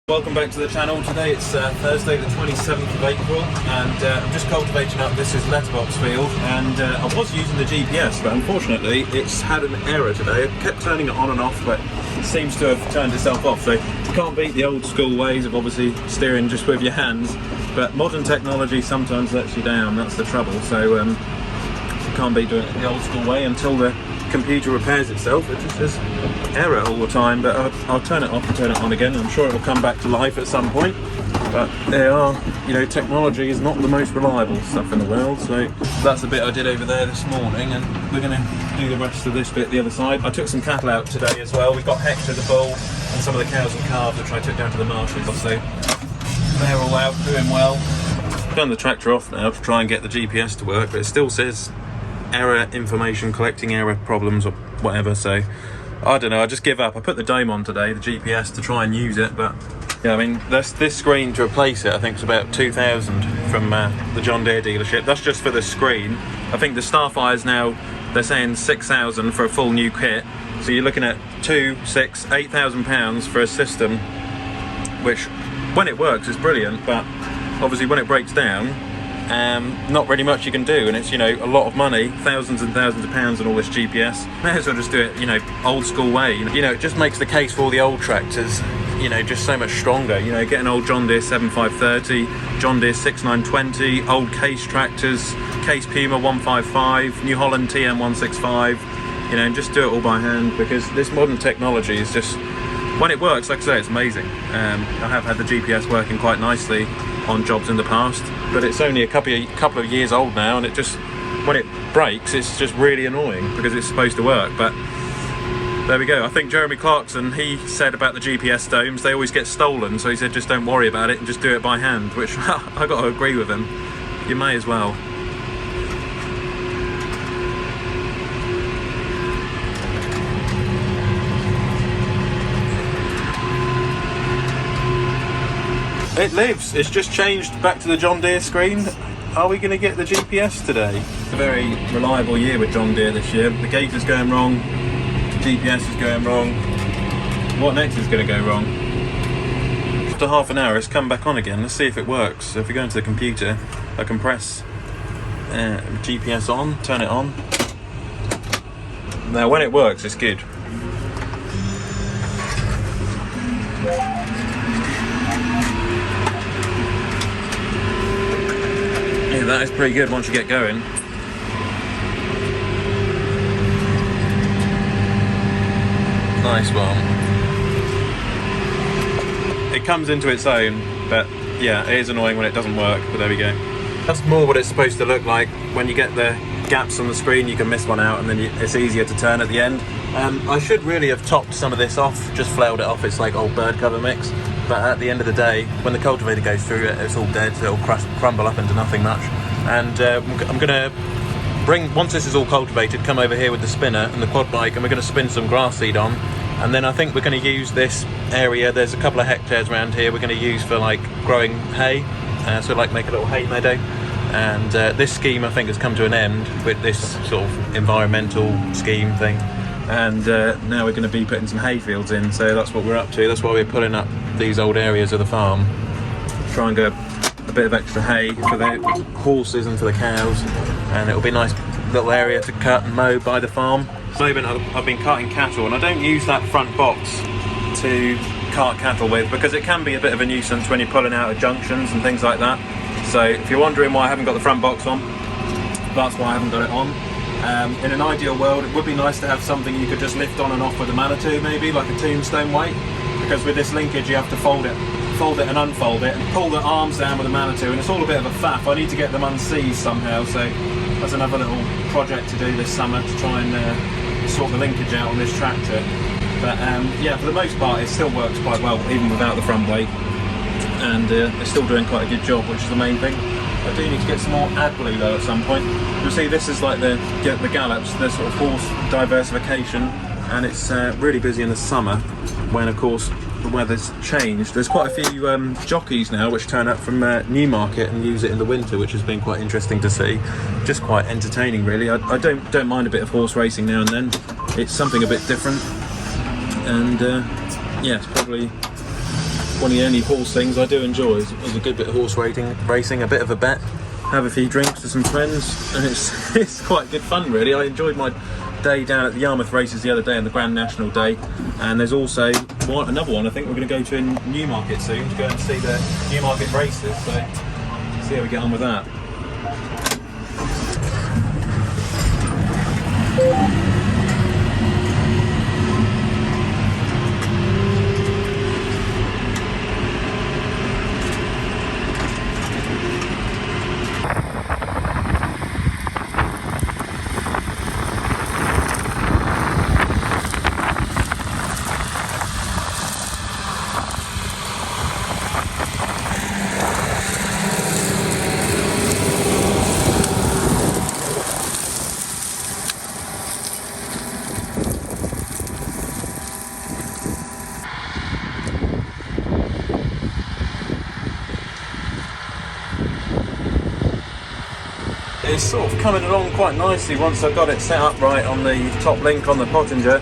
Welcome back to the channel. Today it's Thursday the 27th of April and I'm just cultivating up this letterbox field, and I was using the GPS, but unfortunately it's had an error today. I kept turning it on and off, but it seems to have turned itself off. So you can't beat the old school ways of obviously steering just with your hands, but modern technology sometimes lets you down. That's the trouble. So you can't beat doing it the old school way until the computer repairs itself. It just says error all the time, but I'll turn it off and turn it on again. I'm sure it will come back to life at some point, but there are, technology is not the most reliable stuff in the world. So that's the bit I did over there this morning, and we're going to do the rest of this bit the other side. I took some cattle out today as well. We've got Hector the bull and some of the cows and calves which I took down to the marshes, so they're all out doing well. I've done the tractor off now to try and get the GPS to work, but it still says error information, collecting error problems or whatever. So I don't know, I just give up. I put the dome on today, the GPS, to try and use it, but yeah, I mean this screen to replace it I think is about 2,000 from the John Deere dealership. That's just for the screen. I think the Starfire's now, they're saying 6,000 for a full new kit, so you're looking at 8,000 pounds for a system, which when it works is brilliant, but obviously when it breaks down, not really much you can do, and it's a lot of money, thousands and thousands of pounds on all this GPS. May as well just do it old school way. It just makes the case for all the old tractors just so much stronger. Get an old John Deere 7530, John Deere 6920, old Case tractors, Case Puma 155, New Holland TM 165, and just do it all by hand, because this modern technology is just, when it works, like I say, it's amazing. I have had the GPS working quite nicely on jobs in the past, but it's only a couple of years old now, and it just, when it breaks, it's just really annoying because it's supposed to work. But there we go. I think Jeremy Clarkson, he said about the GPS domes, they always get stolen, so he said just don't worry about it and just do it by hand, which I got to agree with him. You may as well. It lives. It's just changed back to the John Deere screen. Are we going to get the GPS today? It's a very reliable year with John Deere this year. The gate is going wrong, the GPS is going wrong. What next is going to go wrong? After half an hour it's come back on again. Let's see if it works. So if we go into the computer, I can press GPS on, turn it on. Now when it works it's good. That is pretty good once you get going. Nice one. It comes into its own, but yeah, it is annoying when it doesn't work, but there we go. That's more what it's supposed to look like. When you get the gaps on the screen, you can miss one out, and then it's easier to turn at the end. I should really have topped some of this off, just flailed it off. It's like old bird cover mix. But at the end of the day, when the cultivator goes through it, it's all dead, so it'll crumble up into nothing much. And I'm going to once this is all cultivated, come over here with the spinner and the quad bike, and we're going to spin some grass seed on. And then I think we're going to use this area, there's a couple of hectares around here, we're going to use for like growing hay, so like make a little hay meadow. And this scheme I think has come to an end with this sort of environmental scheme thing. And now we're going to be putting some hay fields in, so that's what we're up to. That's why we're pulling up these old areas of the farm, try and get a bit of extra hay for the horses and for the cows, and it'll be a nice little area to cut and mow by the farm. At the moment I've been cutting cattle, and I don't use that front box to cart cattle with because it can be a bit of a nuisance when you're pulling out of junctions and things like that. So if you're wondering why I haven't got the front box on, that's why I haven't got it on. In an ideal world it would be nice to have something you could just lift on and off with a Manitou, maybe like a tombstone weight, because with this linkage you have to fold it and unfold it and pull the arms down with a Manitou, and it's all a bit of a faff. I need to get them unseized somehow, so that's another little project to do this summer, to try and sort the linkage out on this tractor. But yeah, for the most part it still works quite well even without the front weight, and it's still doing quite a good job, which is the main thing. I do need to get some more AdBlue though at some point. You'll see this is like the gallops, the sort of horse diversification, and it's really busy in the summer when of course the weather's changed. There's quite a few jockeys now which turn up from Newmarket and use it in the winter, which has been quite interesting to see. Just quite entertaining really. I don't mind a bit of horse racing now and then. It's something a bit different, and yeah, it's probably one of the only horse things I do enjoy is a good bit of horse racing, a bit of a bet, have a few drinks with some friends, and it's quite good fun really. I enjoyed my day down at the Yarmouth races the other day on the Grand National Day, and there's also another one I think we're going to go to in Newmarket soon to go and see the Newmarket races, so see how we get on with that. It's sort of coming along quite nicely once I've got it set up right on the top link on the pottinger.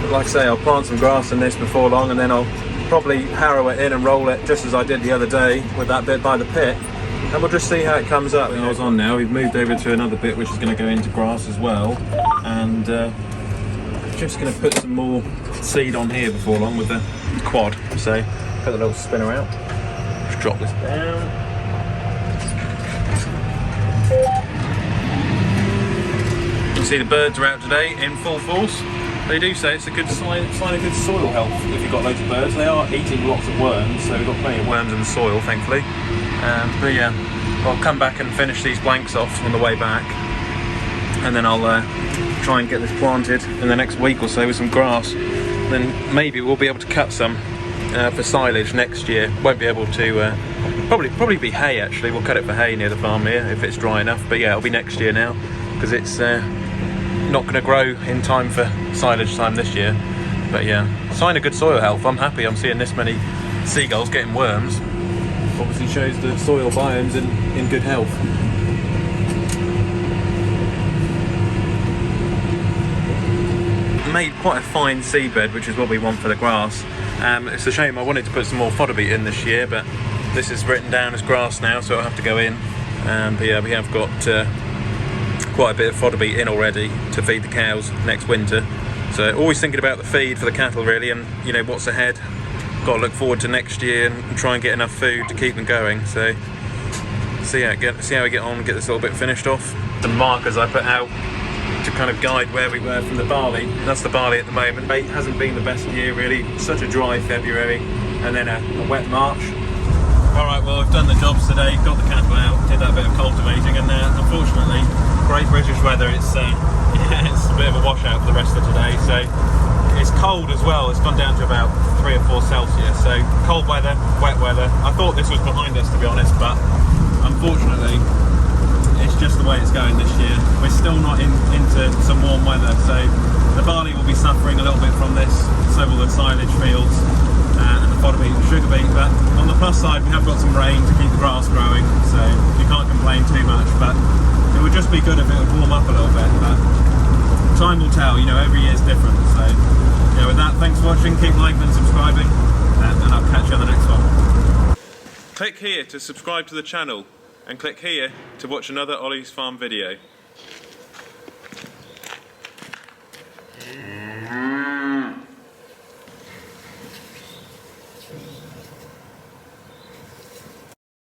Like I say, I'll plant some grass in this before long, and then I'll probably harrow it in and roll it just as I did the other day with that bit by the pit, and we'll just see how it comes up. When I was on now, we've moved over to another bit which is going to go into grass as well, and just going to put some more seed on here before long with the quad. So put the little spinner out, just drop this down. You can see the birds are out today in full force. They do say it's a good sign of good soil health if you've got loads of birds. They are eating lots of worms, so we've got plenty of worms in the soil, thankfully. But yeah, I'll come back and finish these blanks off on the way back, and then I'll try and get this planted in the next week or so with some grass. Then maybe we'll be able to cut some for silage next year. Won't be able to. Probably be hay actually. We'll cut it for hay near the farm here if it's dry enough. But yeah, it'll be next year now because it's not going to grow in time for silage time this year. But yeah, sign of good soil health. I'm happy I'm seeing this many seagulls getting worms. Obviously shows the soil biome's in good health. Made quite a fine seedbed, which is what we want for the grass. It's a shame I wanted to put some more fodder beet in this year, but this is written down as grass now, so I'll have to go in. But yeah, we have got quite a bit of fodder beet in already to feed the cows next winter. So always thinking about the feed for the cattle really, and you know what's ahead. Got to look forward to next year and try and get enough food to keep them going. So see how we get on, get this little bit finished off. The markers I put out to kind of guide where we were from the barley. That's the barley at the moment. It hasn't been the best year really. Such a dry February and then a wet March. Alright, well I've done the jobs today, got the cattle out, did that bit of cultivating, and unfortunately, great British weather, it's a bit of a washout for the rest of today. So it's cold as well, it's gone down to about 3 or 4 Celsius, so cold weather, wet weather. I thought this was behind us to be honest, but unfortunately it's just the way it's going this year. We're still not into some warm weather, so the barley will be suffering a little bit from this, so will the silage fields. And the fodder beet and sugar beet, but on the plus side we have got some rain to keep the grass growing, so you can't complain too much. But it would just be good if it would warm up a little bit, but time will tell, you know, every year's different. So yeah, with that, thanks for watching, keep liking and subscribing, and I'll catch you on the next one. Click here to subscribe to the channel, and click here to watch another Olly's Farm video.